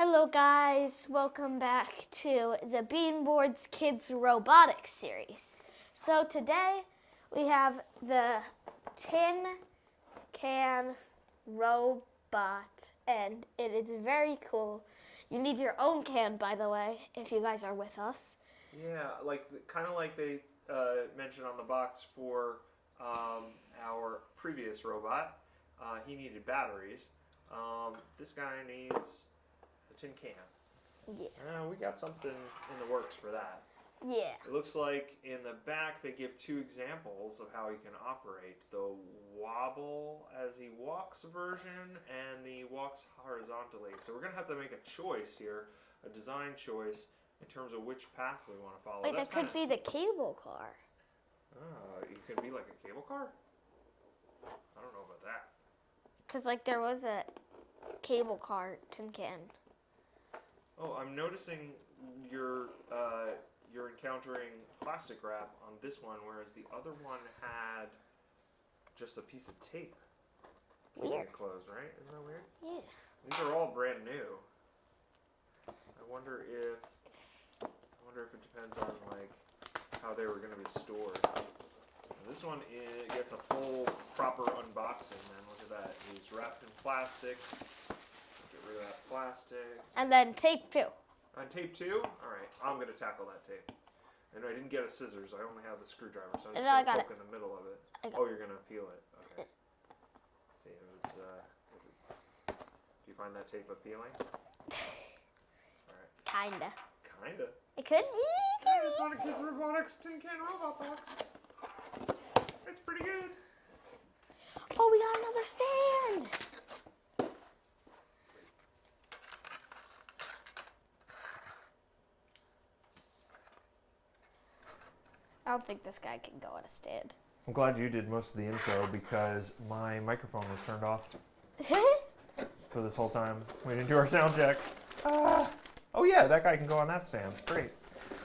Hello guys, welcome back to the Beanboard's KidzRobotix series. So today we have the Tin Can Robot and it is very cool. You need your own can, by the way, if you guys are with us. Yeah, kind of like they mentioned on the box for our previous robot. He needed batteries. This guy needs a tin can. Yeah. We got something in the works for that. Yeah. It looks like in the back they give two examples of how he can operate. The wobble as he walks version and the walks horizontally. So we're going to have to make a choice here, a design choice, in terms of which path we want to follow. Wait, that could be the cable car. Oh, it could be like a cable car? I don't know about that. Because there was a cable car tin can. Oh, I'm noticing you're encountering plastic wrap on this one, whereas the other one had just a piece of tape keeping it closed, right? Isn't that weird? Yeah. These are all brand new. I wonder if it depends on how they were going to be stored. This one gets a full proper unboxing, man. Look at that. He's wrapped in plastic. Get rid of that plastic. And then tape too. On tape 2? Alright, I'm going to tackle that tape. And I didn't get a scissors. I only have the screwdriver, so I'm just going to poke in the middle of it. Oh, you're going to peel it. Okay. See if it's, do you find that tape appealing? Alright. Kinda. Kinda? It could be. It's on a KidzRobotix Tin Can Robot box. It's pretty good. Oh, we got another stand. I don't think this guy can go on a stand. I'm glad you did most of the intro because my microphone was turned off for this whole time. We didn't do our sound check. Oh yeah, that guy can go on that stand. Great.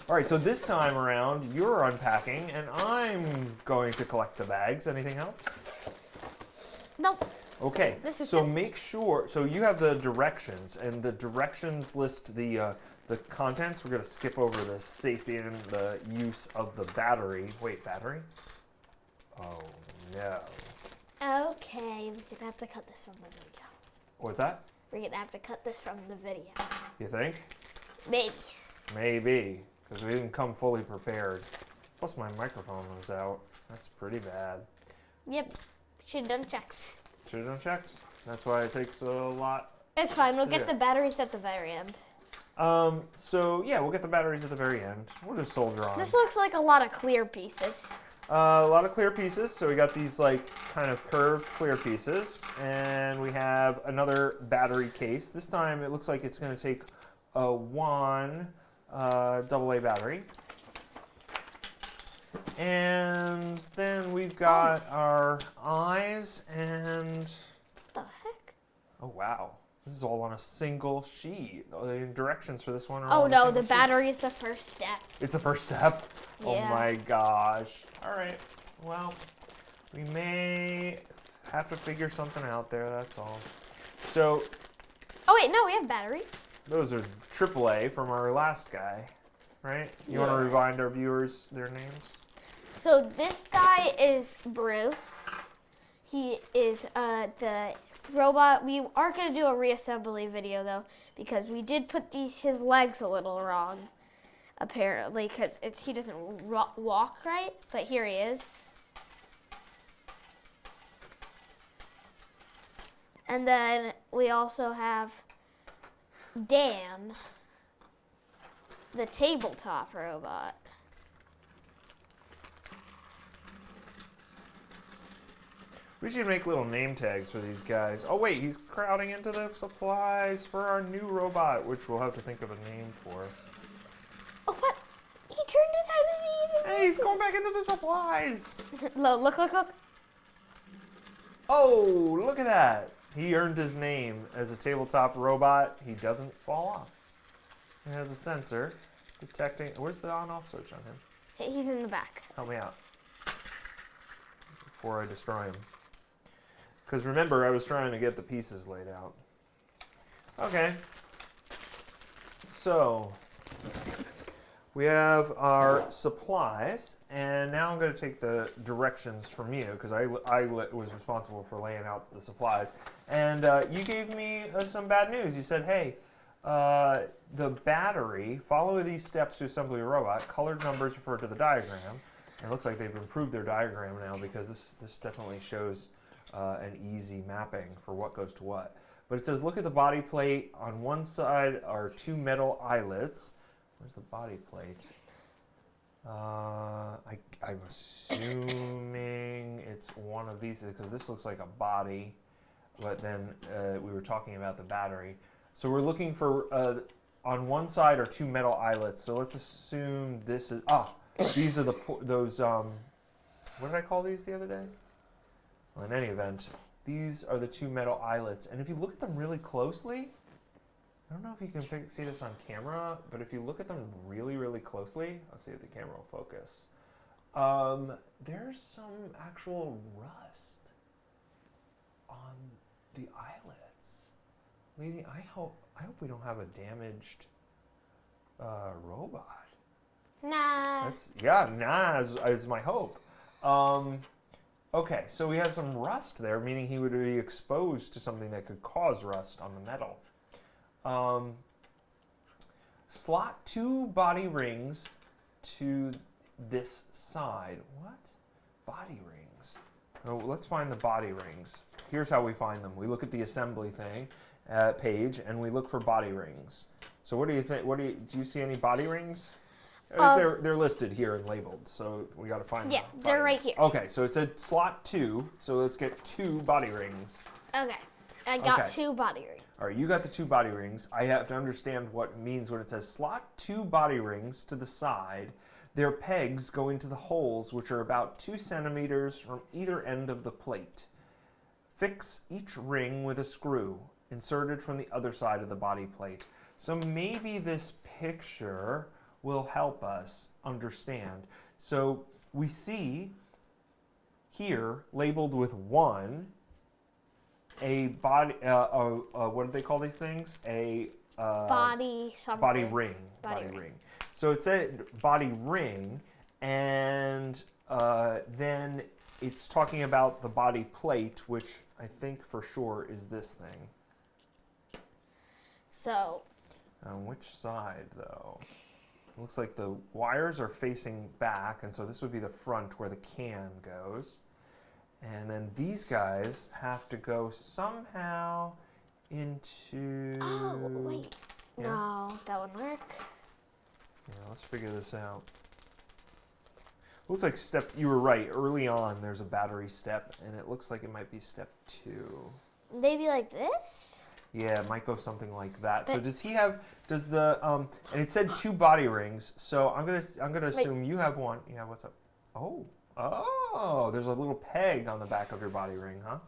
All right, so this time around, you're unpacking, and I'm going to collect the bags. Anything else? Nope. Okay, so make sure, so you have the directions, and the directions list the contents. We're going to skip over the safety and the use of the battery. Wait, battery? Oh, no. Okay, we're going to have to cut this from the video. What's that? We're going to have to cut this from the video. You think? Maybe. Maybe, because we didn't come fully prepared. Plus my microphone was out. That's pretty bad. Yep, should have done checks. Should have done checks. That's why it takes a lot. It's fine, we'll get the batteries at the very end. So yeah, we'll get the batteries at the very end. We'll just soldier on. This looks like a lot of clear pieces. A lot of clear pieces. So we got these kind of curved clear pieces, and we have another battery case. This time it looks like it's going to take one AA battery. And then we've got our eyes and... What the heck? Oh, wow. This is all on a single sheet. The directions for this one are Oh, on no, the the battery is the first step. It's the first step? Yeah. Oh, my gosh. All right. Well, we may have to figure something out there, that's all. So... Oh, wait, no, we have batteries. Those are AAA from our last guy, right? You want to remind our viewers their names? So this guy is Bruce. He is the robot. We are going to do a reassembly video, though, because we did put his legs a little wrong, apparently, because he doesn't walk right, but here he is. And then we also have Dan, the tabletop robot. We should make little name tags for these guys. Oh wait, he's crowding into the supplies for our new robot, which we'll have to think of a name for. Oh, what? He turned it out of Hey, he's going back into the supplies. Look. Oh, look at that. He earned his name as a tabletop robot. He doesn't fall off. He has a sensor detecting... Where's the on-off switch on him? He's in the back. Help me out before I destroy him. Because remember, I was trying to get the pieces laid out. Okay. So we have our supplies, and now I'm going to take the directions from you because I was responsible for laying out the supplies. And you gave me some bad news. You said, hey, the battery, follow these steps to assemble your robot. Colored numbers refer to the diagram. It looks like they've improved their diagram now because this definitely shows an easy mapping for what goes to what. But it says, look at the body plate. On one side are two metal eyelets. Where's the body plate? I'm assuming it's one of these because this looks like a body, but then we were talking about the battery. So we're looking for, on one side are two metal eyelets. So let's assume this is, these are those, what did I call these the other day? Well, in any event, these are the two metal eyelets. And if you look at them really closely, I don't know if you can see this on camera, but if you look at them really, really closely, let's see if the camera will focus. There's some actual rust on the eyelets. Lady, I hope we don't have a damaged robot. Nah. Nah is my hope. Okay, so we have some rust there, meaning he would be exposed to something that could cause rust on the metal. Slot two body rings to this side. What? Body rings. Oh, let's find the body rings. Here's how we find them. We look at the assembly page, and we look for body rings. So what do you think? Do you see any body rings? They're listed here and labeled, so we got to find them. Yeah, they're right here. Okay, so it said slot 2, so let's get 2 body rings. Okay, I got 2 body rings. All right, you got the 2 body rings. I have to understand what it means when it says slot 2 body rings to the side. Their pegs go into the holes, which are about 2 centimeters from either end of the plate. Fix each ring with a screw inserted from the other side of the body plate. So maybe this picture will help us understand. So we see here labeled with 1 a body. What do they call these things? A body something. Body ring. Body ring. So it said body ring, and then it's talking about the body plate, which I think for sure is this thing. So. On which side, though? It looks like the wires are facing back, and so this would be the front where the can goes. And then these guys have to go somehow into... Oh, wait. Yeah? No, that wouldn't work. Yeah, let's figure this out. Looks like you were right. Early on, there's a battery step, and it looks like it might be step 2. Maybe like this? Yeah, it might go something like that. So and it said 2 body rings, so I'm gonna assume you have 1. Yeah, what's up? Oh, there's a little peg on the back of your body ring, huh?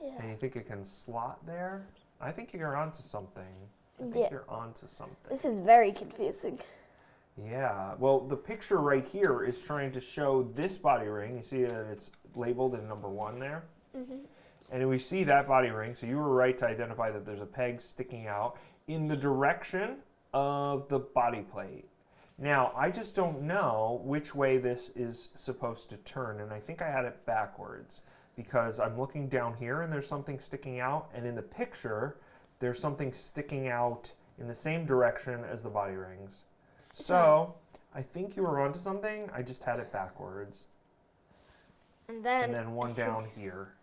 Yeah. And you think it can slot there? I think you're onto something. You're onto something. This is very confusing. Yeah, well, the picture right here is trying to show this body ring. You see that it's labeled in number 1 there? Mm-hmm. And we see that body ring, so you were right to identify that there's a peg sticking out in the direction of the body plate. Now, I just don't know which way this is supposed to turn, and I think I had it backwards because I'm looking down here and there's something sticking out, and in the picture, there's something sticking out in the same direction as the body rings. So, I think you were onto something, I just had it backwards. And then one down here.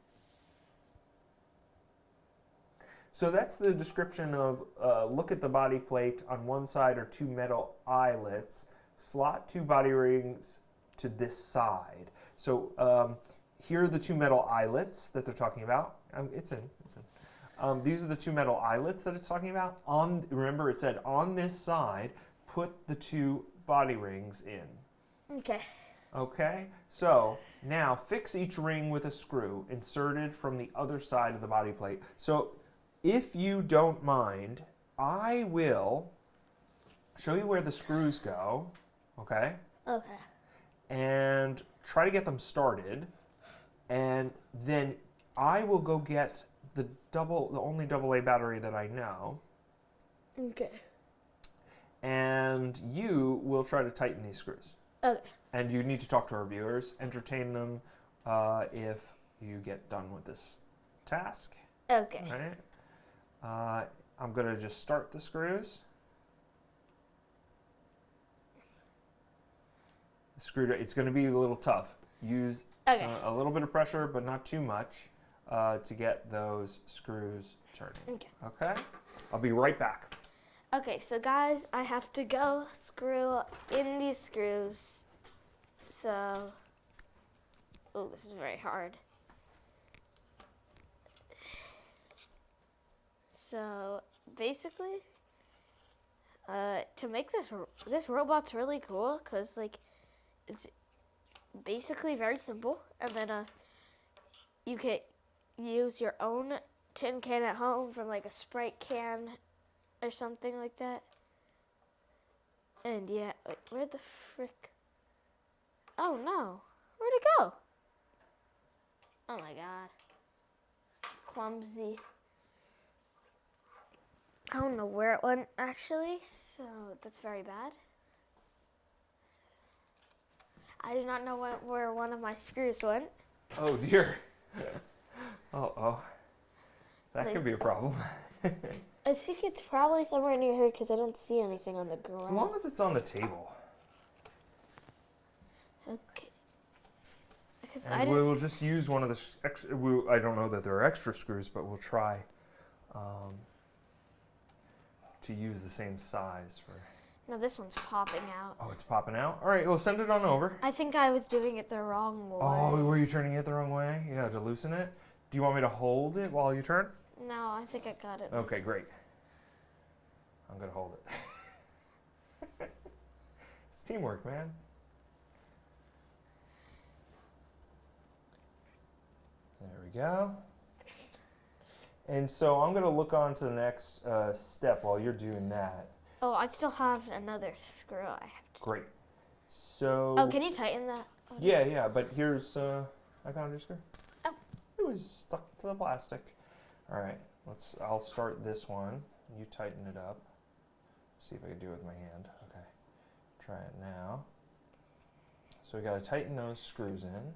So that's the description of look at the body plate. On one side are 2 metal eyelets. Slot 2 body rings to this side. So here are the 2 metal eyelets that they're talking about. It's in. These are the 2 metal eyelets that it's talking about. Remember, it said on this side, put the 2 body rings in. Okay. Okay, so now fix each ring with a screw inserted from the other side of the body plate. So if you don't mind, I will show you where the screws go, okay? Okay. And try to get them started, and then I will go get the only AA battery that I know. Okay. and you will try to tighten these screws. Okay. And you need to talk to our viewers, entertain them if you get done with this task. Okay. All right. I'm going to just start the screws. It's going to be a little tough. Use a little bit of pressure, but not too much, to get those screws turning. Okay. Okay? I'll be right back. Okay, so guys, I have to go screw in these screws. So, oh, this is very hard. So, basically, to make this robot's really cool because, like, it's basically very simple. And then, you can use your own tin can at home from, like, a Sprite can or something like that. And yeah, wait, where the frick? Oh no, where'd it go? Oh my god. Clumsy. I don't know where it went actually, so that's very bad. I do not know where one of my screws went. Oh dear. Uh-oh. That could be a problem. I think it's probably somewhere near here because I don't see anything on the ground. As long as it's on the table. Okay. And we'll just use one of the I don't know that there are extra screws, but we'll try to use the same size for... No, this one's popping out. Oh, it's popping out? All right, well, send it on over. I think I was doing it the wrong way. Oh, were you turning it the wrong way? Yeah, to loosen it? Do you want me to hold it while you turn? No, I think I got it. Okay, great. I'm going to hold it. It's teamwork, man. There we go. And so I'm going to look on to the next step while you're doing that. Oh, I still have another screw I have to... Great. So... Oh, can you tighten that? Yeah, but here's... I found your screw. Oh. It was stuck to the plastic. All right, I'll start this one. You tighten it up. See if I can do it with my hand. Okay, try it now. So we got to tighten those screws in.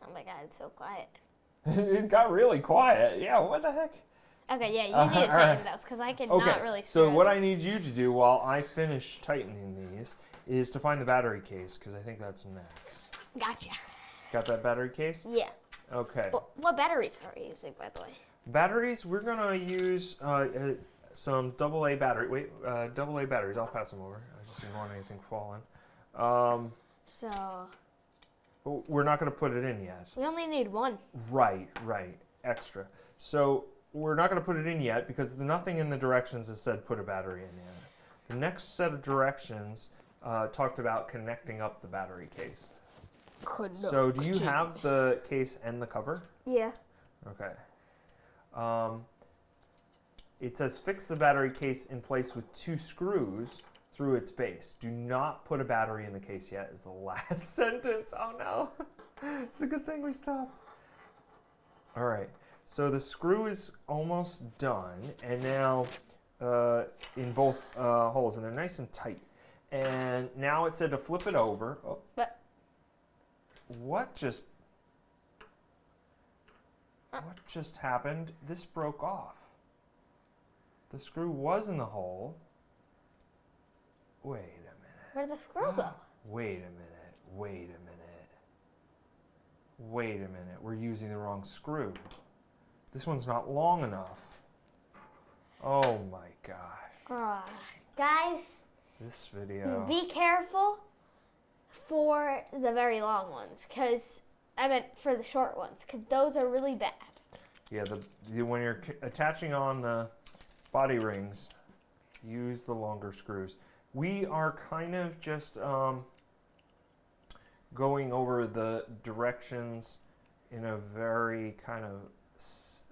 Oh my god, it's so quiet. It got really quiet. Yeah, what the heck? Okay, yeah, you need to tighten those because I cannot really so what I need you to do while I finish tightening these is to find the battery case because I think that's next. Gotcha. Got that battery case? Yeah. Okay. What batteries are we using, by the way? Batteries, we're going to use some AA battery. Wait, AA batteries. I'll pass them over. I just didn't want anything falling. So... We're not going to put it in yet. We only need one. Right. Extra. So we're not going to put it in yet because nothing in the directions has said put a battery in yet. The next set of directions talked about connecting up the battery case. So do you have the case and the cover? Yeah. Okay. It says fix the battery case in place with 2 screws through its base. Do not put a battery in the case yet is the last sentence. Oh no. It's a good thing we stopped. All right. So the screw is almost done. And now in both holes. And they're nice and tight. And now it said to flip it over. Oh. But What just happened? This broke off. The screw was in the hole. Wait a minute. where'd the screw go? Wait a minute. We're using the wrong screw. This one's not long enough. Oh my gosh. Guys, This video. be careful for the very long ones, because I meant for the short ones, because those are really bad. Yeah, when you're attaching on the body rings, use the longer screws. We are kind of just going over the directions in a very kind of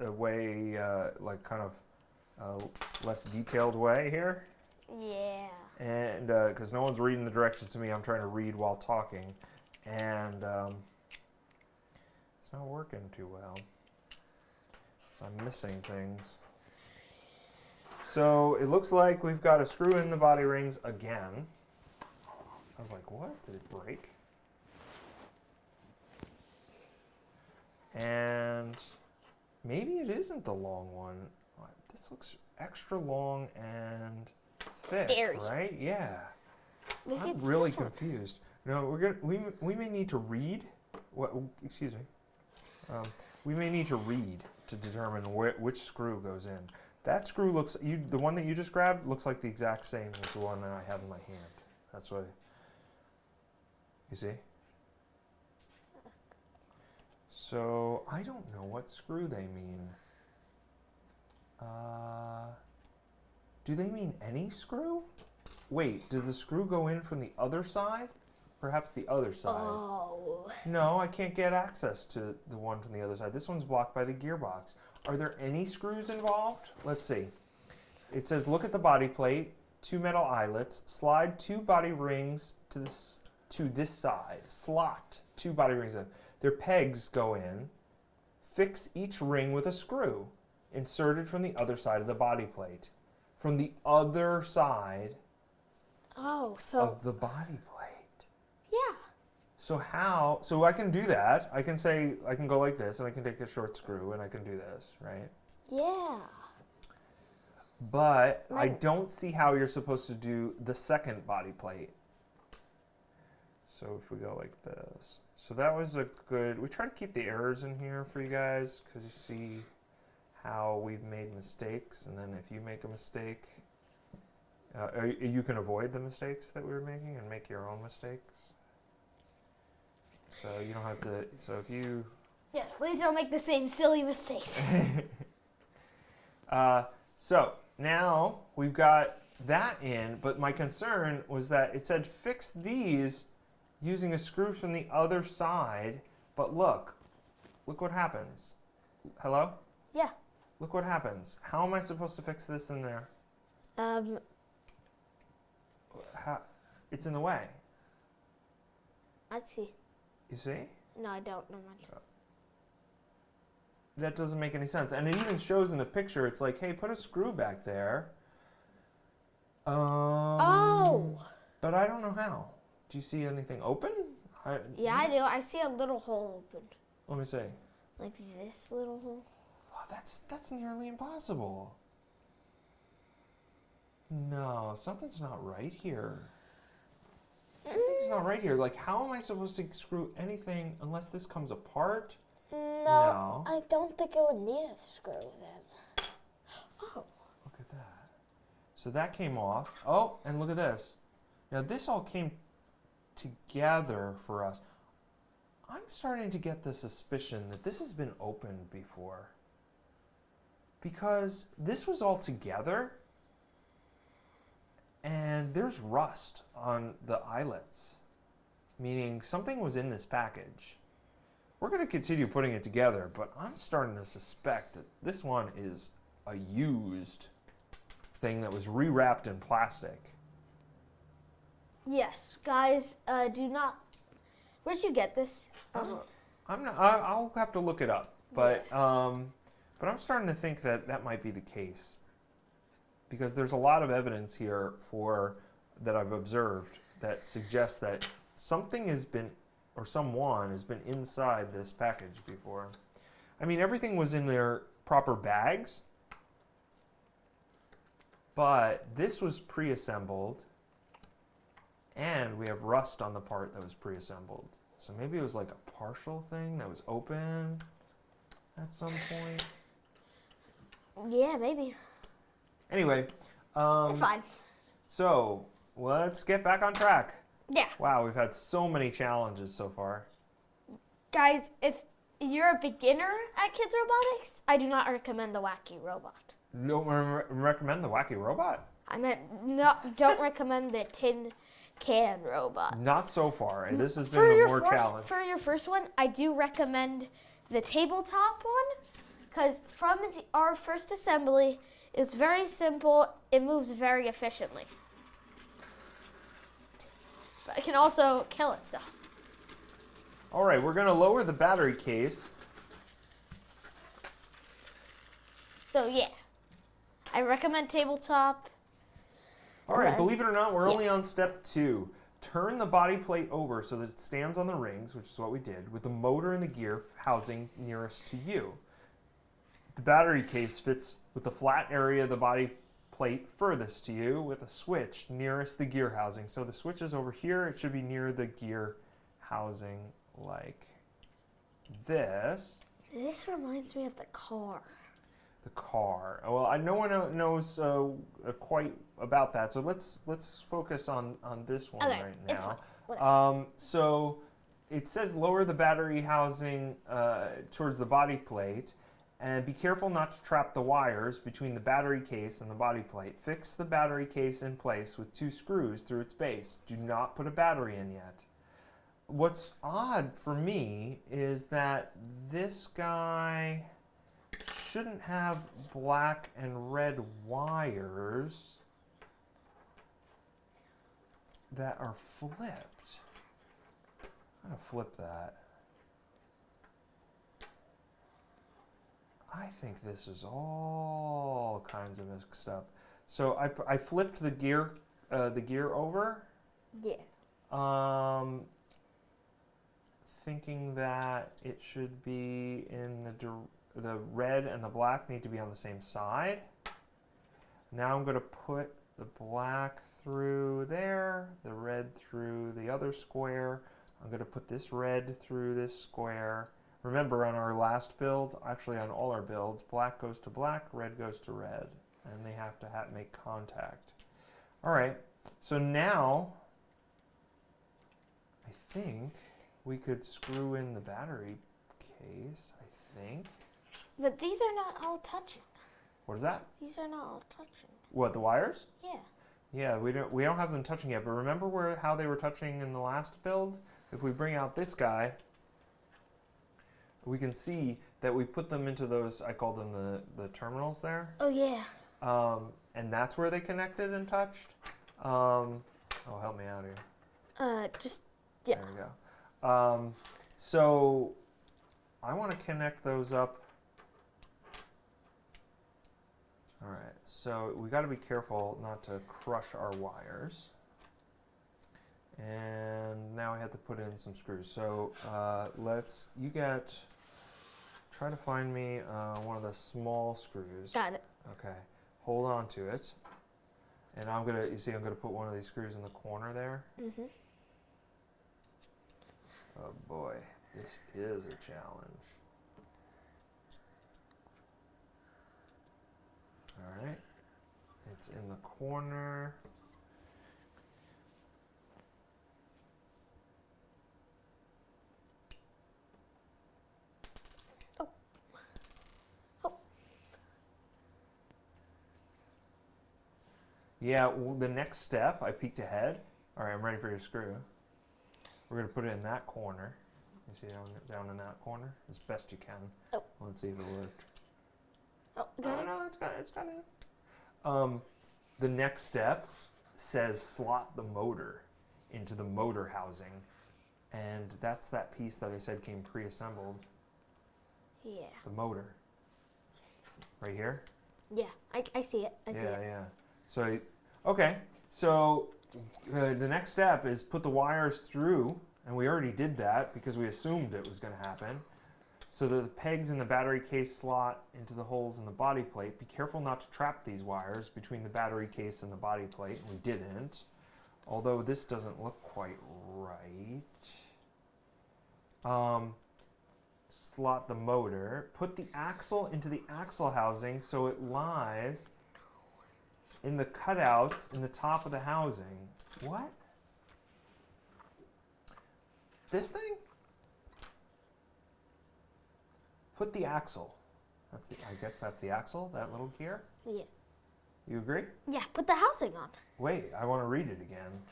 a way, like kind of less detailed way here. Yeah. And because no one's reading the directions to me, I'm trying to read while talking, and it's not working too well. So I'm missing things. So it looks like we've got to screw in the body rings again. I was like, what? Did it break? And maybe it isn't the long one. This looks extra long and thick, scary, right? Yeah. Maybe I'm it's really this one. confused. No, we may need to read. What? Excuse me. We may need to read to determine which screw goes in. That screw looks. The one that you just grabbed looks like the exact same as the one that I have in my hand. That's what. You see? So I don't know what screw they mean. Do they mean any screw? Wait, did the screw go in from the other side? Perhaps the other side. Oh. No, I can't get access to the one from the other side. This one's blocked by the gearbox. Are there any screws involved? Let's see. It says, look at the body plate, 2 metal eyelets, slide 2 body rings to this side. Slot 2 body rings in. Their pegs go in. Fix each ring with a screw inserted from the other side of the body plate. From the other side of the body plate. Yeah. So how, so I can do that. I can say, I can go like this and I can take a short screw and I can do this, right? Yeah. But I don't see how you're supposed to do the second body plate. So if we go like this. So that was a good, we try to keep the errors in here for you guys because you see how we've made mistakes, and then if you make a mistake, you can avoid the mistakes that we were making and make your own mistakes. So you don't have to, so if you... Yes, please don't make the same silly mistakes. So now we've got that in, but my concern was that it said fix these using a screw from the other side, but look what happens. Hello? Yeah. Look what happens. How am I supposed to fix this in there? It's in the way. Let's see. You see? No, I don't know much. That doesn't make any sense. And it even shows in the picture, it's like, hey, put a screw back there. Oh! But I don't know how. Do you see anything open? Yeah, I do. I see a little hole open. Let me see. Like this little hole. Oh, that's nearly impossible. No, something's not right here. Something's not right here. Like, how am I supposed to screw anything unless this comes apart? No, I don't think it would need a screw then. Oh. Look at that. So that came off. Oh, and look at this. Now this all came together for us. I'm starting to get the suspicion that this has been opened before. Because this was all together and there's rust on the eyelets, meaning something was in this package. We're going to continue putting it together, but I'm starting to suspect that this one is a used thing that was rewrapped in plastic. Yes, guys, do not. Where'd you get this? I'm not. I'll have to look it up, but I'm starting to think that that might be the case because there's a lot of evidence here that I've observed that suggests that something has been, or someone has been inside this package before. I mean, everything was in their proper bags, but this was pre-assembled. And we have rust on the part that was pre-assembled. So maybe it was like a partial thing that was open at some point. Yeah, maybe. Anyway. It's fine. So, let's get back on track. Yeah. Wow, we've had so many challenges so far. Guys, if you're a beginner at KidzRobotix, I do not recommend the wacky robot. Don't recommend the wacky robot? I meant, no, don't recommend the Tin Can Robot. Not so far. This has been a more challenge. For your first one, I do recommend the tabletop one, because from our first assembly, it's very simple. It moves very efficiently. But it can also kill itself. All right, we're going to lower the battery case. So yeah, I recommend tabletop. All right, Okay. believe it or not, we're Yeah. only on step 2. Turn the body plate over so that it stands on the rings, which is what we did, with the motor and the gear housing nearest to you. The battery case fits with the flat area of the body plate furthest to you with a switch nearest the gear housing. So the switch is over here. It should be near the gear housing like this. This reminds me of the car. The car. Well, no one knows quite about that, so let's focus on this one Okay, right it's now. fine. So it says lower the battery housing towards the body plate, and be careful not to trap the wires between the battery case and the body plate. Fix the battery case in place with 2 screws through its base. Do not put a battery in yet. What's odd for me is that this guy shouldn't have black and red wires that are flipped. I'm gonna flip that. I think this is all kinds of mixed up. So I flipped the gear over. Yeah. Thinking that it should be in the red and the black need to be on the same side. Now I'm going to put the black through there, the red through the other square. I'm going to put this red through this square. Remember, on our last build, actually on all our builds, black goes to black, red goes to red, and they have to make contact. All right, so now I think we could screw in the battery case, I think. But these are not all touching. What is that? These are not all touching. What, the wires? Yeah. Yeah, we don't have them touching yet, but remember how they were touching in the last build? If we bring out this guy, we can see that we put them into those, I call them the terminals there. Oh yeah. And that's where they connected and touched. Oh, help me out here. Just, yeah. There we go. So I want to connect those up. All right, so we got to be careful not to crush our wires. And now I have to put in some screws. So try to find me one of the small screws. Got it. Okay, hold on to it. And I'm gonna put one of these screws in the corner there. Mm-hmm. Oh boy, this is a challenge. All right, it's in the corner. Oh. Oh. Yeah, well, the next step, I peeked ahead. All right, I'm ready for your screw. We're going to put it in that corner. You see down in that corner? As best you can. Oh. Let's see if it worked. Oh, got it. No, it's got it. The next step says slot the motor into the motor housing. And that's that piece that I said came pre-assembled. Yeah. The motor. Right here? Yeah, I see it. I see it. Yeah. So, okay. So the next step is put the wires through, and we already did that because we assumed it was going to happen. So that the pegs in the battery case slot into the holes in the body plate. Be careful not to trap these wires between the battery case and the body plate. We didn't. Although this doesn't look quite right. Slot the motor. Put the axle into the axle housing so it lies in the cutouts in the top of the housing. What? This thing? Put the axle. I guess that's the axle, that little gear? Yeah. You agree? Yeah, put the housing on. Wait, I want to read it again.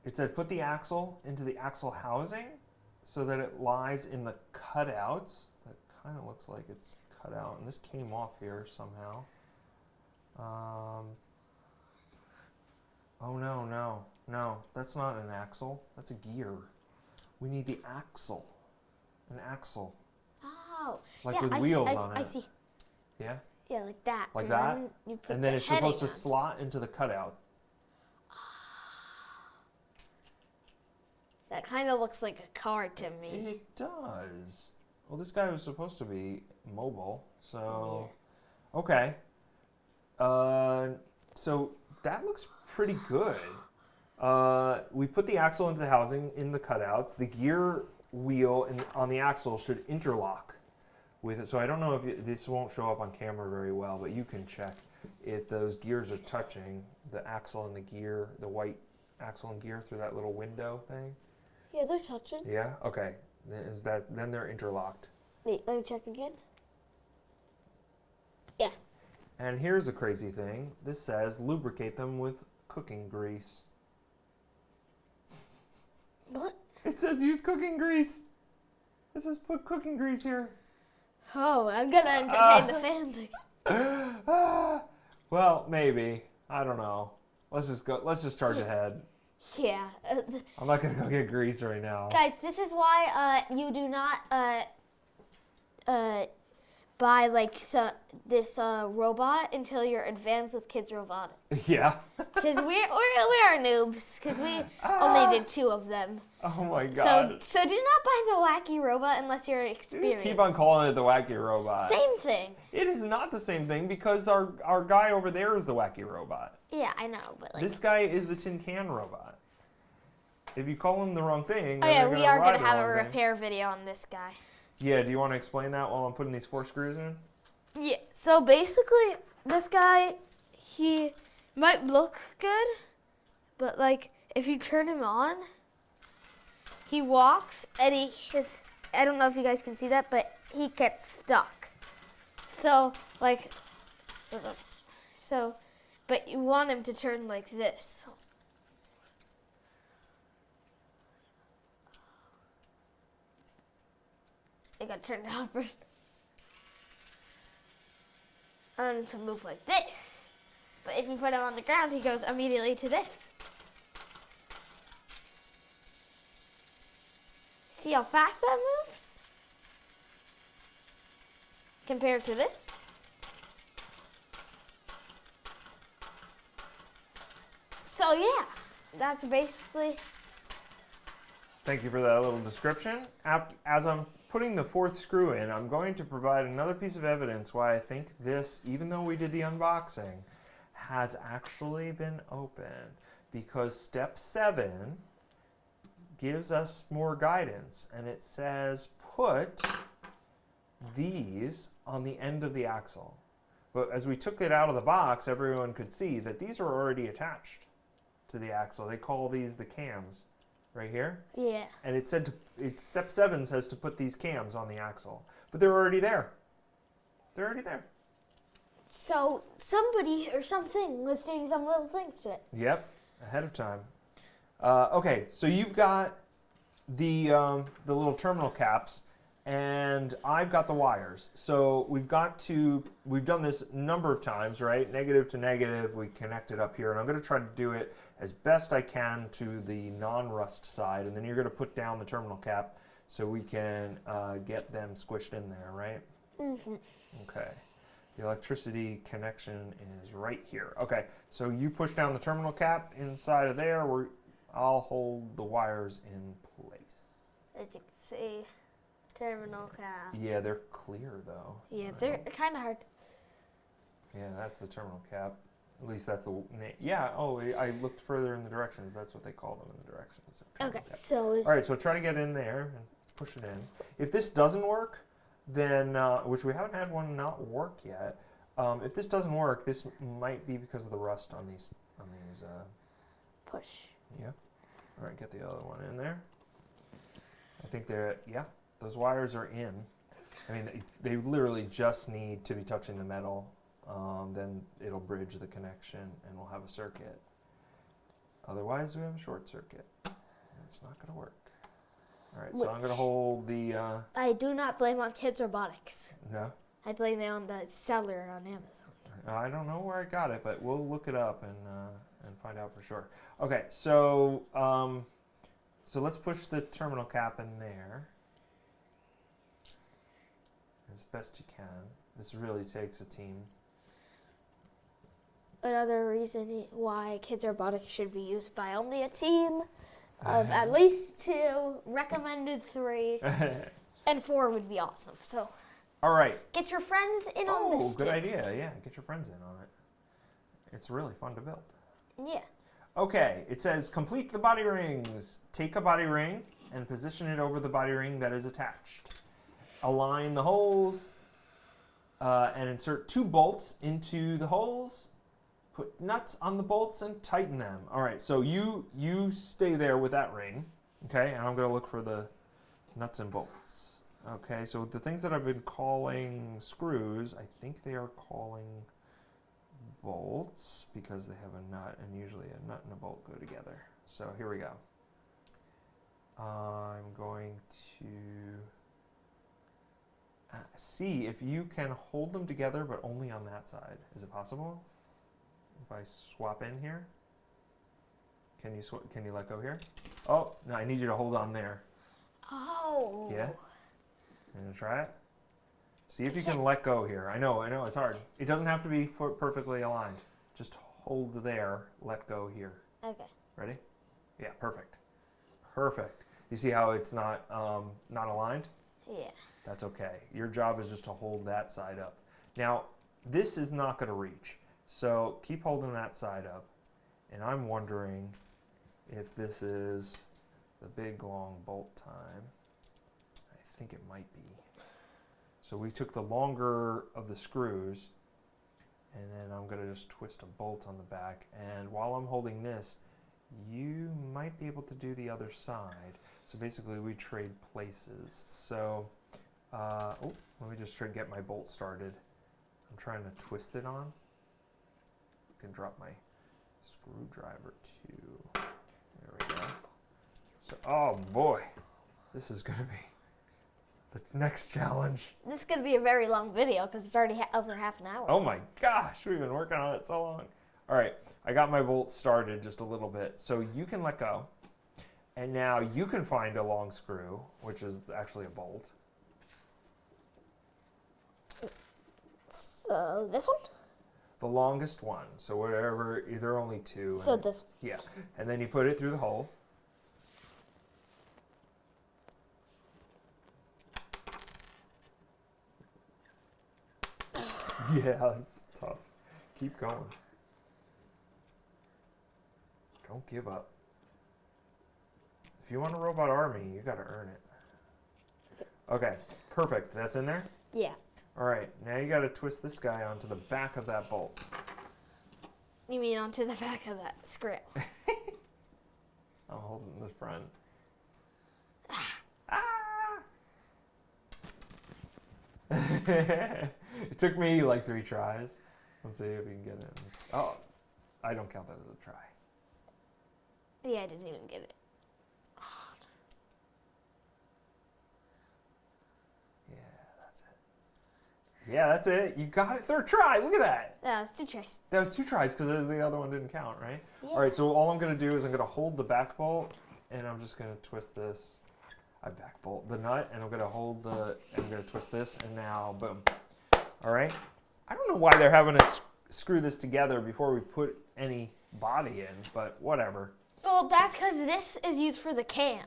It said put the axle into the axle housing. so that it lies in the cutouts. That kind of looks like it's cut out, and this came off here somehow. Oh no, that's not an axle. That's a gear. We need the axle. An axle. Oh. Like yeah, with I wheels see, on it. I see. Yeah? Yeah, like that. Like and that? Then you put And then the it's supposed to heading on. slot into the cutout. That kind of looks like a car to me. It does. Well, this guy was supposed to be mobile, so... Yeah. Okay. So that looks pretty good. We put the axle into the housing in the cutouts. The gear wheel on the axle should interlock with it. So I don't know if this won't show up on camera very well, but you can check if those gears are touching, the axle and the gear, the white axle and gear through that little window thing. Yeah, they're touching. Yeah? Okay. Then they're interlocked. Wait, let me check again. Yeah. And here's a crazy thing. This says lubricate them with cooking grease. What? It says use cooking grease. It says put cooking grease here. Oh, I'm gonna entertain the fans again. Well, maybe. I don't know. Let's just charge ahead. Yeah. I'm not gonna go get grease right now. Guys, this is why you do not buy like this robot until you're advanced with KidzRobotix. Yeah. Because we are noobs. Because we only did 2 of them. Oh my god. So do not buy the wacky robot unless you're experienced. Keep on calling it the wacky robot. Same thing. It is not the same thing because our guy over there is the wacky robot. Yeah, I know, but like. This guy is the tin can robot. If you call him the wrong thing, Oh then yeah, they're we are ride gonna the have a wrong thing. repair video on this guy. Yeah, do you want to explain that while I'm putting these 4 screws in? Yeah, so basically, this guy, he might look good, but like, if you turn him on, he walks, and I don't know if you guys can see that, but he gets stuck. So, like, but you want him to turn like this. I gotta turn it on first. And to move like this. But if you put him on the ground, he goes immediately to this. See how fast that moves? Compared to this. So yeah, that's basically... Thank you for that little description. As I'm putting the 4th screw in, I'm going to provide another piece of evidence why I think this, even though we did the unboxing, has actually been opened. Because step 7 gives us more guidance, and it says put these on the end of the axle. But as we took it out of the box, everyone could see that these are already attached to the axle. They call these the cams. Right here? Yeah. And it said step 7 says to put these cams on the axle. But they're already there. They're already there. So somebody or something was doing some little things to it. Yep, ahead of time. Okay, so you've got the little terminal caps, and I've got the wires. So we've done this a number of times, right? Negative to negative, we connect it up here, and I'm going to try to do it as best I can to the non-rust side, and then you're going to put down the terminal cap so we can get them squished in there, right? Mm-hmm. Okay. The electricity connection is right here. Okay, so you push down the terminal cap inside of there. I'll hold the wires in place. As you can see, terminal cap. Yeah, they're clear though. Yeah, they're kind of hard. Yeah, that's the terminal cap. At least that's the name. Yeah, oh, I looked further in the directions. That's what they call them in the directions. Okay, Cap. so... All right, so try to get in there and push it in. If this doesn't work, then, which we haven't had one not work yet, if this doesn't work, this might be because of the rust on these push. Yeah. All right, get the other one in there. I think those wires are in. I mean, they literally just need to be touching the metal. Then it'll bridge the connection and we'll have a circuit. Otherwise, we have a short circuit. And it's not going to work. All right, so I'm going to hold the... I do not blame on KidzRobotix. No? I blame it on the seller on Amazon. I don't know where I got it, but we'll look it up and find out for sure. Okay, so so let's push the terminal cap in there as best you can. This really takes a team. Another reason why KidzRobotix should be used by only a team of at least 2, recommended 3, and 4 would be awesome. So. All right. Get your friends in on this. Oh, good idea. Yeah, get your friends in on it. It's really fun to build. Yeah. Okay, it says complete the body rings. Take a body ring and position it over the body ring that is attached. Align the holes and insert 2 bolts into the holes. Put nuts on the bolts and tighten them. All right, so you stay there with that ring, okay? And I'm going to look for the nuts and bolts. Okay, so the things that I've been calling screws, I think they are calling bolts because they have a nut, and usually a nut and a bolt go together. So here we go. I'm going to see if you can hold them together, but only on that side. Is it possible? If I swap in here, can you let go here? Oh, no, I need you to hold on there. Oh. Yeah? You gonna try it? See if you can let go here. I know, it's hard. It doesn't have to be perfectly aligned. Just hold there, let go here. Okay. Ready? Yeah, perfect. Perfect. You see how it's not aligned? Yeah. That's okay. Your job is just to hold that side up. Now, this is not going to reach. So keep holding that side up. And I'm wondering if this is the big long bolt time. I think it might be. So we took the longer of the screws, and then I'm going to just twist a bolt on the back. And while I'm holding this, you might be able to do the other side. So basically we trade places. So let me just try to get my bolt started. I'm trying to twist it on. I can drop my screwdriver too. There we go. So, oh boy, this is going to be the next challenge. This is going to be a very long video because it's already over half an hour. Oh my gosh, we've been working on it so long. All right, I got my bolt started just a little bit. So you can let go. And now you can find a long screw, which is actually a bolt. So this one? The longest one. So whatever, there are only 2. So this. Yeah, and then you put it through the hole. Yeah, it's tough. Keep going. Don't give up. If you want a robot army, you got to earn it. Okay, perfect. That's in there? Yeah. All right, now you got to twist this guy onto the back of that bolt. You mean onto the back of that screw? I'm holding the front. It took me like 3 tries. Let's see if we can get it. Oh, I don't count that as a try. Yeah, I didn't even get it. Yeah, that's it. Yeah, that's it. You got it. 3rd try. Look at that. That was 2 tries. That was 2 tries because the other one didn't count, right? Yeah. All right, so all I'm going to do is I'm going to hold the back bolt, and I'm just going to twist this. I back bolt the nut, and I'm going to hold and I'm going to twist this, and now, boom. All right? I don't know why they're having us screw this together before we put any body in, but whatever. Well, that's because this is used for the can.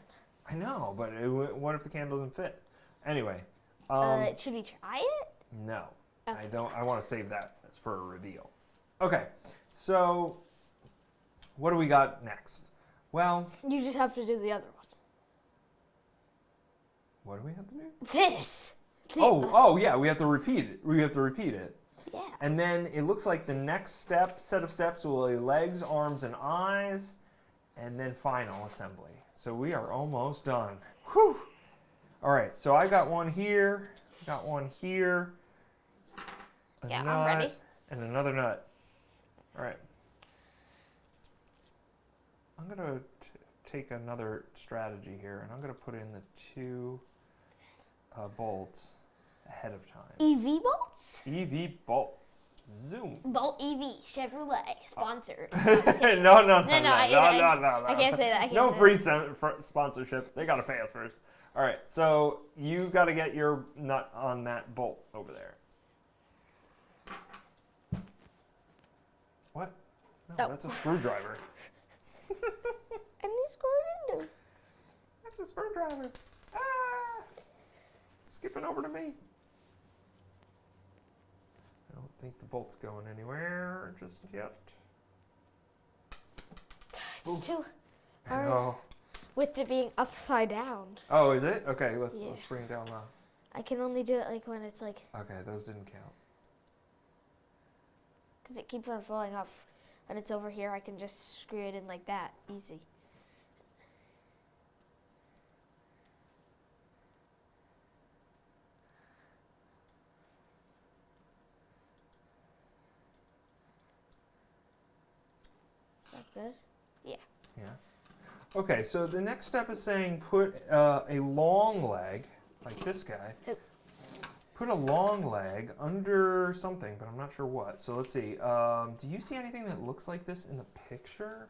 I know, but what if the can doesn't fit? Anyway. Should we try it? No. Okay. I don't. I want to save that for a reveal. Okay, so what do we got next? Well, You just have to do the other one. what do we have to do? This. Oh, yeah, we have to repeat it. Yeah. And then it looks like the next set of steps will be legs, arms, and eyes, and then final assembly. So we are almost done. Whew. All right, so I got one here, got one here, a Yeah, I'm nut, ready. and another nut. All right. I'm going to take another strategy here, and I'm going to put in the 2 bolts ahead of time. EV bolts? EV bolts. Zoom. Bolt EV, Chevrolet, sponsored. No. I can't say that. No free sponsorship. They got to pay us first. All right, so you got to get your nut on that bolt over there. What? No, that's a screwdriver. And you screwed into. That's a screwdriver. Ah! Skipping over to me. I don't think the bolt's going anywhere just yet. It's too hard Oh. with it being upside down. Oh, is it? Okay, let's Yeah. bring it down low. I can only do it like when it's like, Okay, those didn't count. because it keeps on falling off. When it's over here, I can just screw it in like that. Easy. Is that good? Yeah. Yeah. Okay, so the next step is saying put a long leg, like this guy. Oh. Put a long leg under something, but I'm not sure what. So let's see. Do you see anything that looks like this in the picture?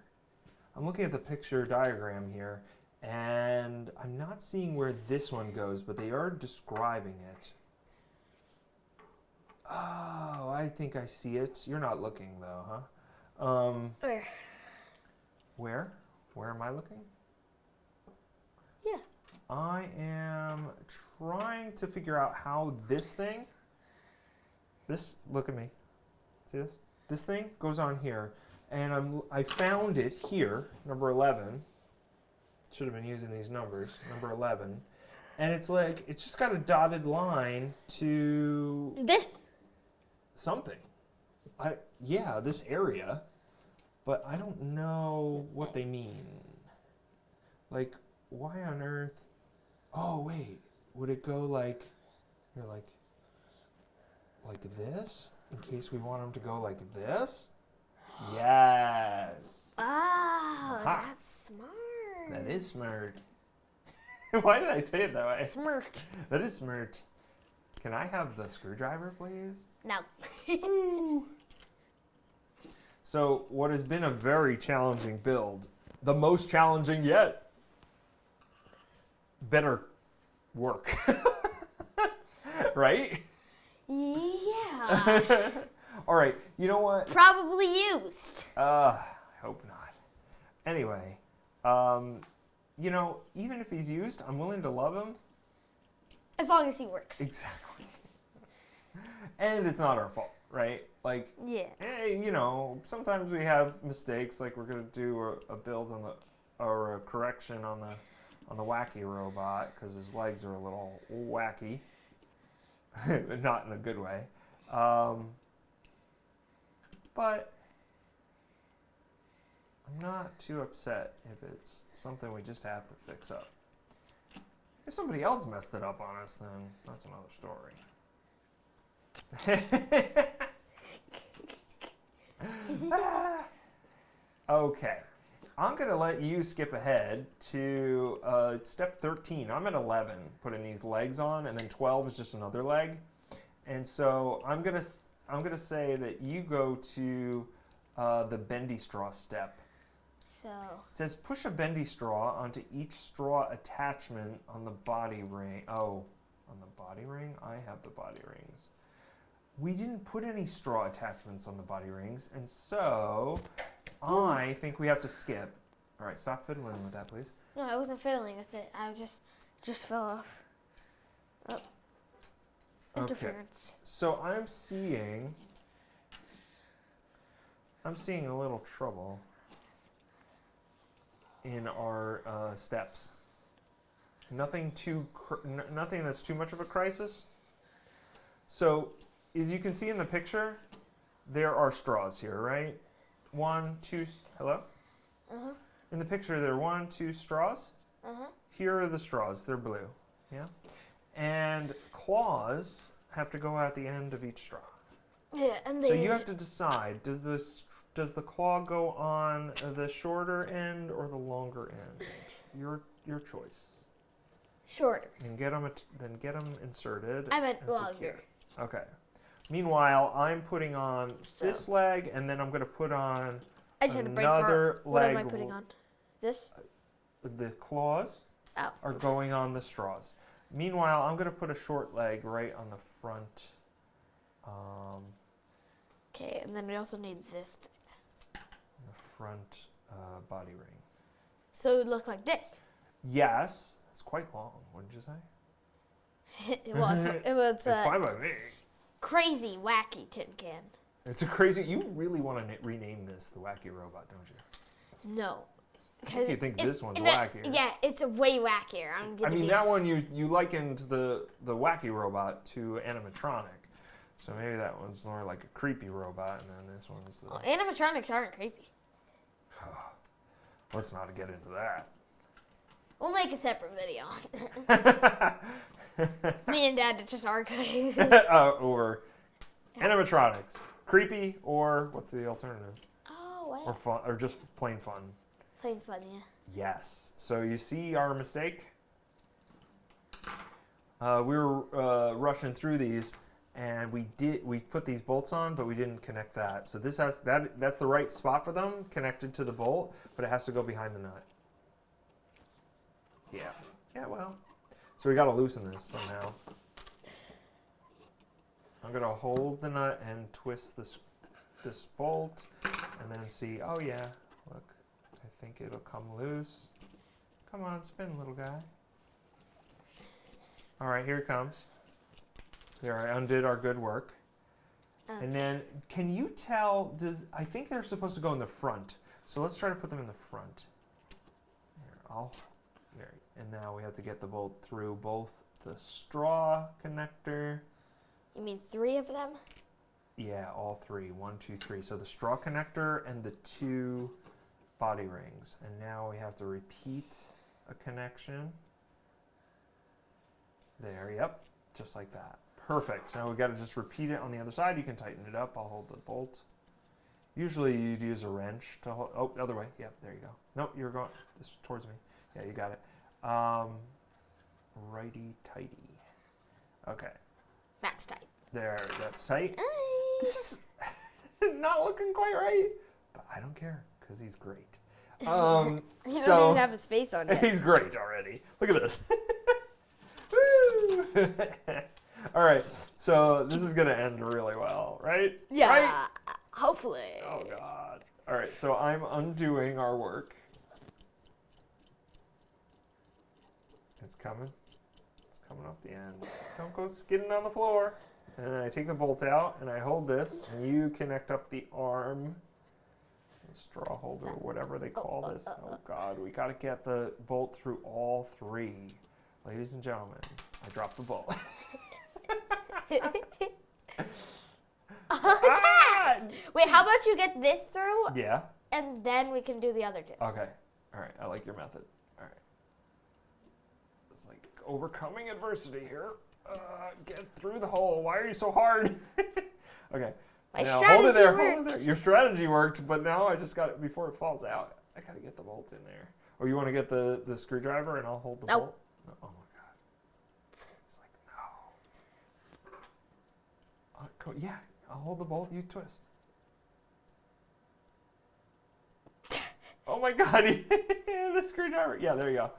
I'm looking at the picture diagram here, and I'm not seeing where this one goes, but they are describing it. Oh, I think I see it. You're not looking though, huh? Where? Where? Where am I looking? Yeah. I am trying to figure out how this thing, look at me, see this? This thing goes on here, and I found it here, number 11. Should have been using these numbers, number 11. And it's like, it's just got a dotted line to This? something. Yeah, this area, but I don't know what they mean. Like, why on earth? Oh wait, would it go like, here, like this? In case we want them to go like this? Yes. Oh, Aha. that's smart. That is smart. Why did I say it that way? Smart. That is smart. Can I have the screwdriver, please? No. So, what has been a very challenging build, the most challenging yet, better work. Right? Yeah. All right, you know what? Probably used. I hope not. Anyway, you know, even if he's used, I'm willing to love him. As long as he works. Exactly. And it's not our fault, right? Like, Yeah. hey, you know, sometimes we have mistakes, like we're gonna do a build on the, or a correction on the wacky robot, because his legs are a little wacky. Not in a good way. But I'm not too upset if it's something we just have to fix up. If somebody else messed it up on us, then that's another story. Okay, I'm going to let you skip ahead to step 13. I'm at 11, putting these legs on, and then 12 is just another leg. And so I'm going to say that you go to the bendy straw step. So. It says push a bendy straw onto each straw attachment on the body ring. Oh, on the body ring? I have the body rings. We didn't put any straw attachments on the body rings, and so I think we have to skip. All right, stop fiddling with that, please. No, I wasn't fiddling with it. I just fell off. Oh. Interference. Okay. So I'm seeing a little trouble in our steps. Nothing that's too much of a crisis. So, as you can see in the picture, there are straws here, right? 1, 2, hello? Uh-huh. In the picture, there are 1, 2 straws. Uh-huh. Here are the straws, they're blue, yeah? And claws have to go at the end of each straw. Yeah, and So you have to decide, does does the claw go on the shorter end or the longer end? Your choice. Shorter. And then get them inserted. I meant and longer. secure. Okay. Meanwhile, I'm putting on this leg, and then I'm going to put on I just had a brain another fart. What leg. am I putting on? This? The claws are going on the straws. Meanwhile, I'm going to put a short leg right on the front. Okay, and then we also need this thing. The front body ring. So it would look like this. Yes. It's quite long, wouldn't you say? Well, it's it's fine by me. Crazy, wacky tin can. It's a crazy... You really want to rename this the Wacky Robot, don't you? No. I think you think this one's wackier. wackier. Yeah, it's way wackier. I mean, that one you likened the Wacky Robot to animatronic. So maybe that one's more like a creepy robot, and then this one's the... Well, animatronics aren't creepy. Let's not get into that. We'll make a separate video. Me and Dad just archive. Or animatronics. Creepy, or what's the alternative? Oh, wow. Or fun, or just plain fun. Plain fun, yeah. Yes. So you see our mistake? We were rushing through these, and we put these bolts on, but we didn't connect that. So this has that's the right spot for them, connected to the bolt, but it has to go behind the nut. Yeah. Yeah, well. So we got to loosen this somehow. I'm going to hold the nut and twist this bolt, and then see, oh yeah, look, I think it'll come loose. Come on, spin, little guy. All right, here it comes. There, I undid our good work. Okay. And then, can you tell, I think they're supposed to go in the front. So let's try to put them in the front. Here, and now we have to get the bolt through both the straw connector. You mean 3 of them? Yeah, all 3. 1, 2, 3. So the straw connector and the 2 body rings. And now we have to repeat a connection. There, yep, just like that. Perfect. So now we've got to just repeat it on the other side. You can tighten it up. I'll hold the bolt. Usually you'd use a wrench to hold. Oh, other way. Yep, there you go. Nope, you're going this towards me. Yeah, you got it. Righty tighty. Okay. That's tight. There, that's tight. This is not looking quite right, but I don't care because he's great. You don't even have a space on it. He's great already. Look at this. Woo! All right, so this is gonna end really well, right? Yeah. Right? Hopefully. Oh God. All right, so I'm undoing our work. It's coming. It's coming off the end. Don't go skidding on the floor. And then I take the bolt out and I hold this, and you connect up the arm, the straw holder, whatever they call this. Oh God, we got to get the bolt through all 3. Ladies and gentlemen, I dropped the bolt. Ah! Wait, how about you get this through? Yeah. And then we can do the other 2. Okay. All right. I like your method. All right. It's like overcoming adversity here. Get through the hole. Why are you so hard? Okay. My now strategy hold it there. worked. Hold it there. Your strategy worked, but now I just got it before it falls out. I got to get the bolt in there. Or you want to get the screwdriver and I'll hold the bolt? No. Oh my God. It's like, no. Yeah, I'll hold the bolt. You twist. Oh my God. The screwdriver. Yeah, there you go.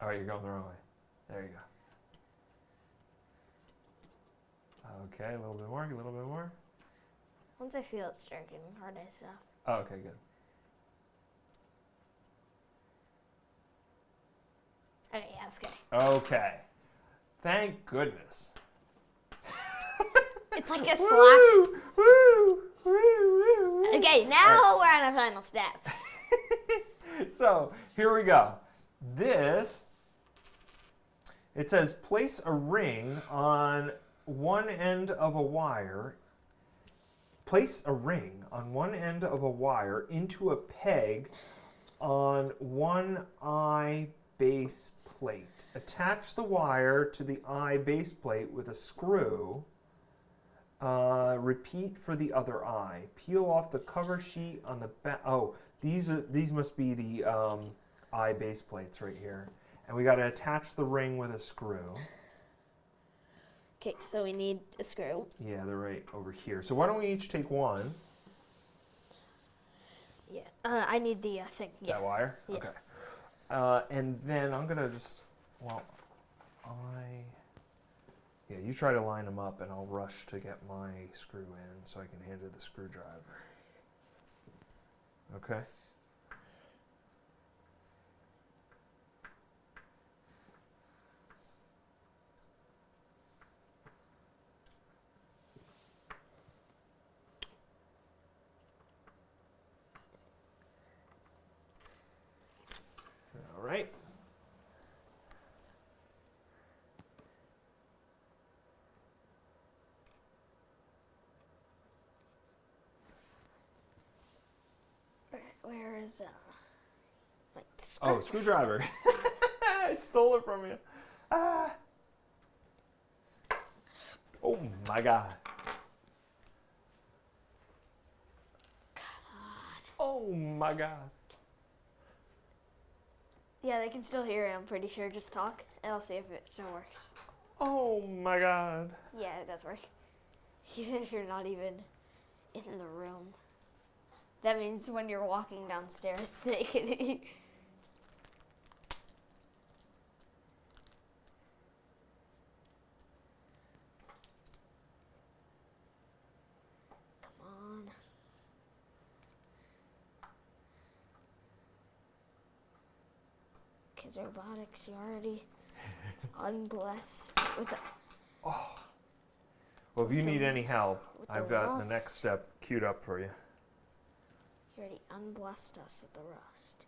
All right, you're going the wrong way. There you go. Okay, a little bit more, a little bit more. Once I feel it start getting hard, I stop. Oh, okay, good. Okay, yeah, that's good. Okay. Thank goodness. It's like a slap. Woo! Woo! Woo! Woo! Okay, now we're on the final steps. So, here we go. This, it says place a ring on one end of a wire. Place a ring on one end of a wire into a peg on one eye base plate. Attach the wire to the eye base plate with a screw. Repeat for the other eye. Peel off the cover sheet on the back. Oh, these must be the eye base plates right here. And we got to attach the ring with a screw. Okay, so we need a screw. Yeah, they're right over here. So why don't we each take one? Yeah. I need the thing. Yeah. That wire? Yeah. Okay. And then I'm going to just, yeah, you try to line them up and I'll rush to get my screw in so I can hand it the screwdriver. Okay? All right. Where is like Oh, screwdriver. I stole it from you. Ah. Oh my God. Come on. Oh my God. Yeah, they can still hear it, I'm pretty sure. Just talk, and I'll see if it still works. Oh my God. Yeah, it does work. Even if you're not even in the room. That means when you're walking downstairs, they can hear. Come on. KidzRobotix, you already unblessed with the. Oh. Well, if you need any help, I've got the rust. next step queued up for you. You already unblessed us with the rust.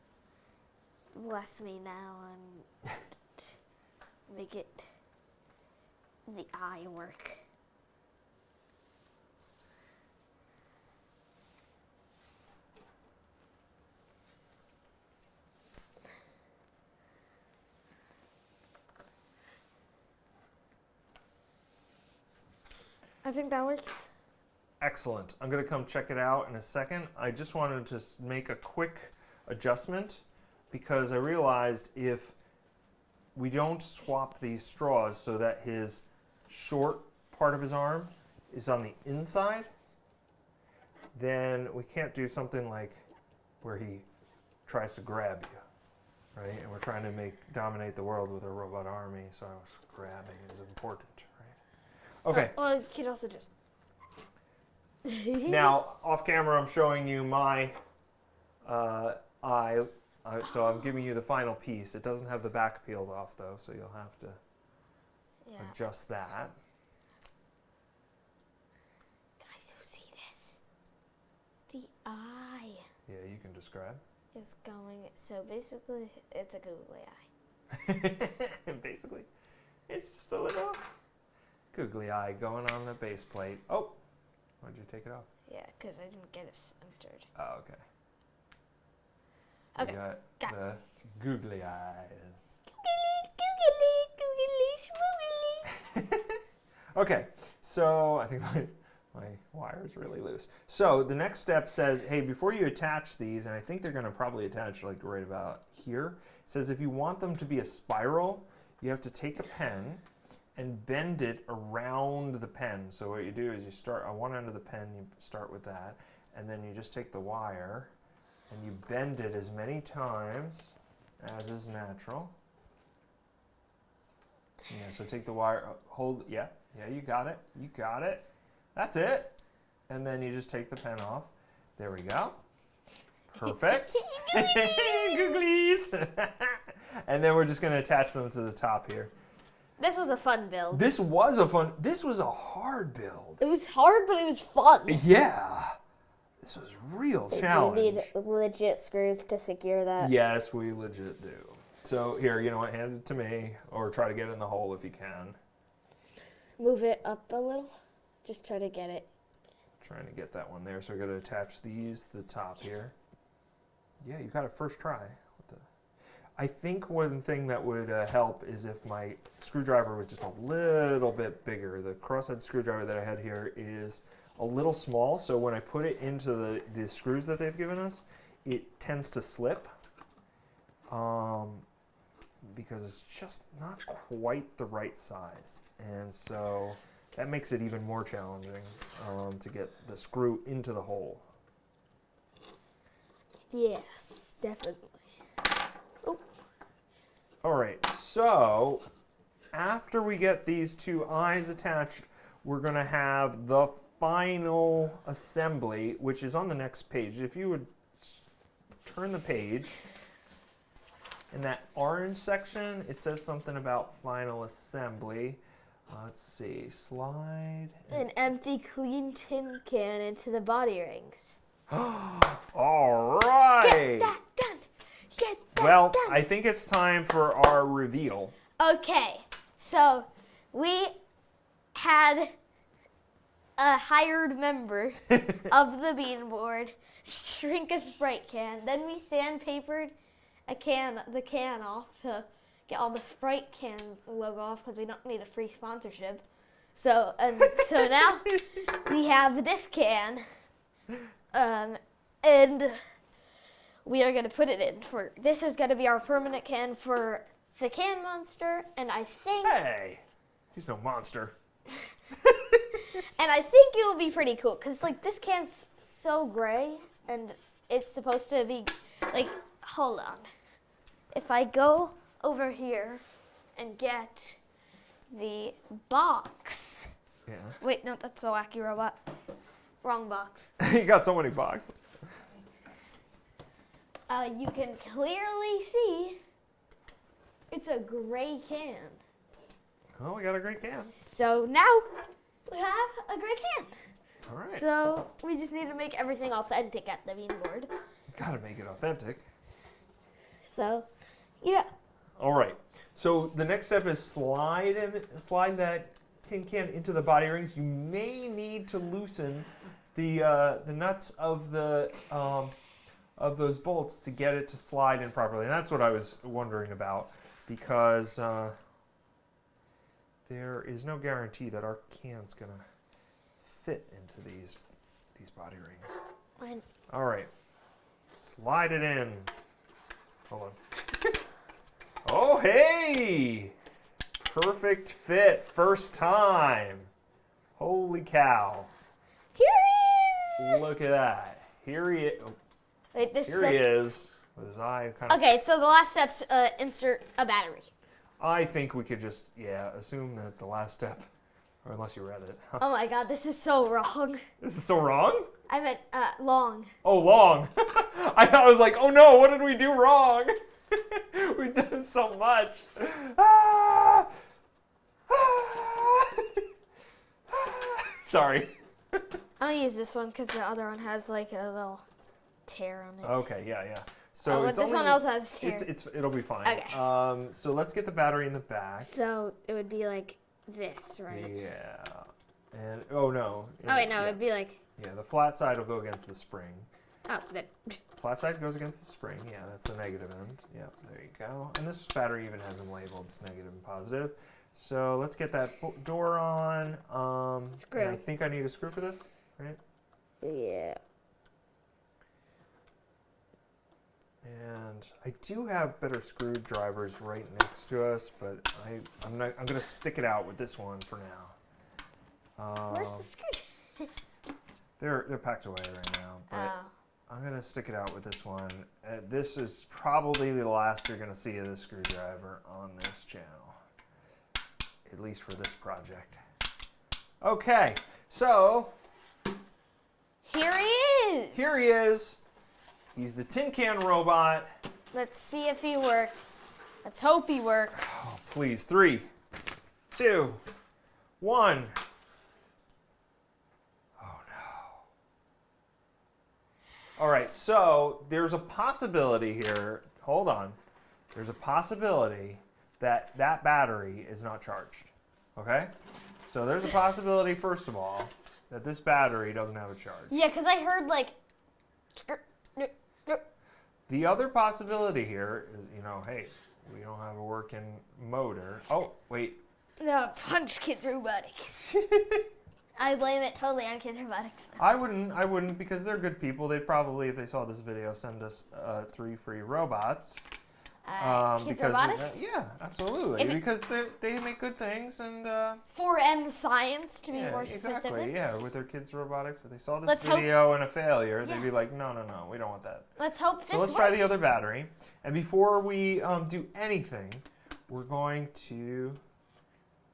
Bless me now and make it the eye work. I think that works. Excellent. I'm going to come check it out in a second. I just wanted to make a quick adjustment because I realized if we don't swap these straws so that his short part of his arm is on the inside, then we can't do something like where he tries to grab you, right? And we're trying to dominate the world with a robot army, so grabbing is important, right? Okay. Well, you could also just. Now, off camera, I'm showing you my eye, so I'm giving you the final piece. It doesn't have the back peeled off, though, so you'll have to adjust that. Guys, who see this? The eye Yeah, you can describe. is going. So basically, it's a googly eye. Basically, it's just a little googly eye going on the base plate. Oh, why'd you take it off? Yeah, because I didn't get it centered. Oh, okay. Okay, You got got the googly eyes. Googly, googly, schmoogly. Okay, so I think my wire is really loose. So the next step says, hey, before you attach these, and I think they're going to probably attach like right about here, it says if you want them to be a spiral, you have to take a pen and bend it around the pen. So what you do is you start on one end of the pen, you start with that, and then you just take the wire and you bend it as many times as is natural. Yeah, so take the wire, hold, yeah, you got it. That's it. And then you just take the pen off. There we go. Perfect. Googlies. And then we're just going to attach them to the top here. This was a fun build. This was a hard build. It was hard, but it was fun. Yeah. This was a real challenge. Do you need legit screws to secure that? Yes, we legit do. So here, you know what, hand it to me, or try to get in the hole if you can. Move it up a little. Just try to get it. Trying to get that one there. So we're going to attach these to the top here. Yeah, you got it first try. I think one thing that would help is if my screwdriver was just a little bit bigger. The crosshead screwdriver that I had here is a little small, so when I put it into the screws that they've given us, it tends to slip because it's just not quite the right size. And so that makes it even more challenging to get the screw into the hole. Yes, definitely. Oh. All right, so after we get these two eyes attached, we're going to have the final assembly, which is on the next page. If you would turn the page, in that orange section, it says something about final assembly. Let's see, slide. An empty clean tin can into the body rings. All right. Get that done. Get that Well, done. I think it's time for our reveal. Okay, so we had a hired member of the bean board shrink a Sprite can. Then we sandpapered the can off to get all the Sprite can logo off because we don't need a free sponsorship. So now we have this can, and we are going to put it in for. This is going to be our permanent can for the can monster, and I think. Hey, he's no monster. And I think it will be pretty cool because like this can's so gray, and it's supposed to be like. Hold on. If I go over here and get the box. Yeah. Wait, no, that's a wacky robot. Wrong box. You got so many boxes. You can clearly see it's a gray can. Oh, we got a great can. So now we have a gray can. All right. So we just need to make everything authentic at the bean board. Gotta make it authentic. So, yeah. All right. So the next step is slide that tin can into the body rings. You may need to loosen the nuts of those bolts to get it to slide in properly. And that's what I was wondering about, because there is no guarantee that our can's gonna fit into these body rings. Fine. All right. Slide it in. Hold on. Oh, hey! Perfect fit. First time. Holy cow. Here he is! Look at that. Here he is. Wait, there's Here he is. With his eye kind of... Okay, so the last step's insert a battery. I think we could just, assume that the last step, or unless you read it. Oh my god, this is so wrong. This is so wrong? I meant long. Oh, long. I was like, oh no, what did we do wrong? We've done so much. Ah! Ah! Sorry. I'll use this one because the other one has like a little tear on it. Okay, yeah. So this one also has tear. It'll be fine. Okay. So let's get the battery in the back. So it would be like this, right? Yeah. And oh no. Oh wait, no, it'd be like. Yeah, the flat side will go against the spring. Oh, then. Flat side goes against the spring. Yeah, that's the negative end. Yeah, there you go. And this battery even has them labeled. It's negative and positive. So let's get that door on. Screw. And I think I need a screw for this, right? Yeah. And I do have better screwdrivers right next to us, but I'm gonna stick it out with this one for now. Where's the screw? They're packed away right now, but Oh. I'm gonna stick it out with this one. This is probably the last you're gonna see of this screwdriver on this channel, at least for this project. Okay, so Here he is. here he is. He's the Tin Can Robot. Let's see if he works. Let's hope he works. Oh, please, 3, 2, 1. Oh no. All right, so there's a possibility here. Hold on. There's a possibility that that battery is not charged. Okay? So there's a possibility, first of all, that this battery doesn't have a charge. Yeah, because I heard like. The other possibility here is, hey, we don't have a working motor. Oh, wait. No, punch KidzRobotix. I blame it totally on KidzRobotix. I wouldn't because they're good people. They'd probably, if they saw this video, send us 3 free robots. KidzRobotix? Yeah, absolutely. Because they make good things and... 4M Science, to be more exactly, specific. Yeah, with their KidzRobotix. If they saw this video and a failure, they'd be like, no, we don't want that. Let's hope this So let's try the other battery. And before we do anything, we're going to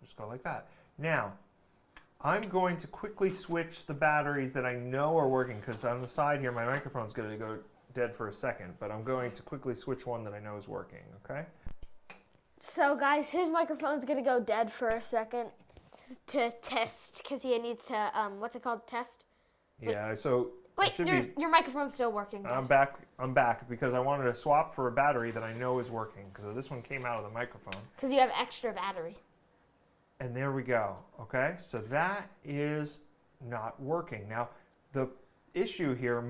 just go like that. Now, I'm going to quickly switch the batteries that I know are working, because on the side here, my microphone's going to go dead for a second, but I'm going to quickly switch one that I know is working, okay? So guys, his microphone's going to go dead for a second to test, because he needs to, what's it called, test? Yeah, so... Wait, your microphone's still working. I'm back because I wanted to swap for a battery that I know is working, because this one came out of the microphone. Because you have extra battery. And there we go, okay? So that is not working. Now, the issue here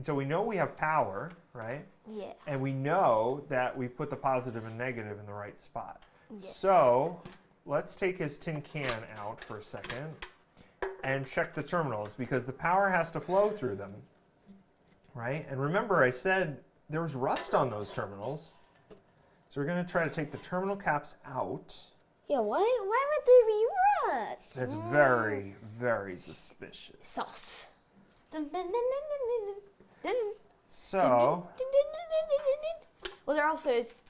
so we know we have power, right? Yeah. And we know that we put the positive and negative in the right spot. Yeah. So let's take his tin can out for a second and check the terminals, because the power has to flow through them, right? And remember, I said there was rust on those terminals. So we're going to try to take the terminal caps out. Yeah, why would there be rust? That's very, very suspicious. Sauce. So, well, there also is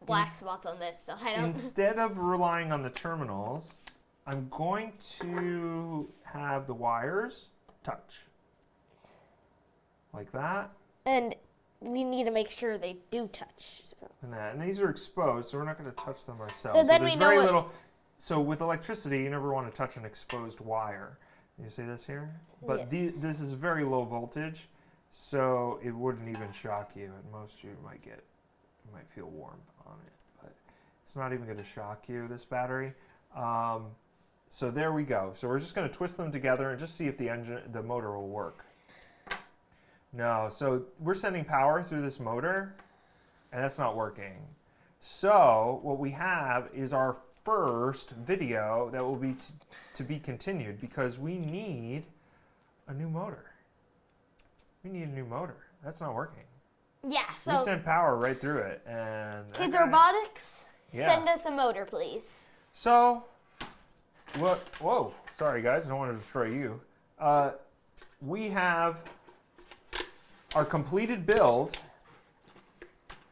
black spots on this, so I don't... Instead of relying on the terminals, I'm going to have the wires touch. Like that. And we need to make sure they do touch. So. And these are exposed, so we're not going to touch them ourselves. So then we know So with electricity, you never want to touch an exposed wire. You see this here? But this is very low voltage, so it wouldn't even shock you. At most, you might feel warm on it, but it's not even going to shock you, this battery. So there we go. So we're just going to twist them together and just see if the motor will work. No, so we're sending power through this motor, and that's not working. So what we have is our first video that will be to be continued, because we need a new motor. We need a new motor. That's not working. Yeah, so... We sent power right through it, and... KidzRobotix, send us a motor, please. So, whoa, sorry guys, I don't want to destroy you. We have our completed build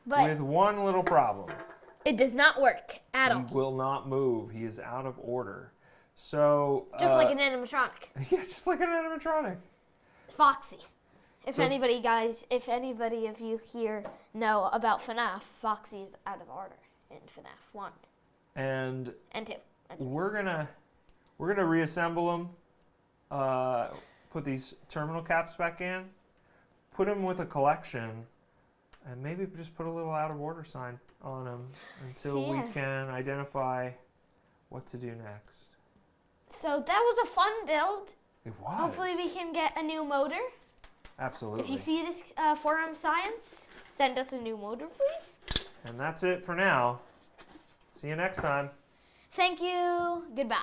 with one little problem. It does not work at all. He will not move. He is out of order. So just like an animatronic. Yeah, just like an animatronic. Foxy. If anybody of you here know about FNAF, Foxy is out of order in FNAF 1 and 2. We're gonna reassemble them. Put these terminal caps back in. Put them with a collection, and maybe just put a little out of order sign on them until we can identify what to do next. So that was a fun build. It was. Hopefully we can get a new motor. Absolutely. If you see this 4M Science, send us a new motor, please. And that's it for now. See you next time. Thank you. Goodbye.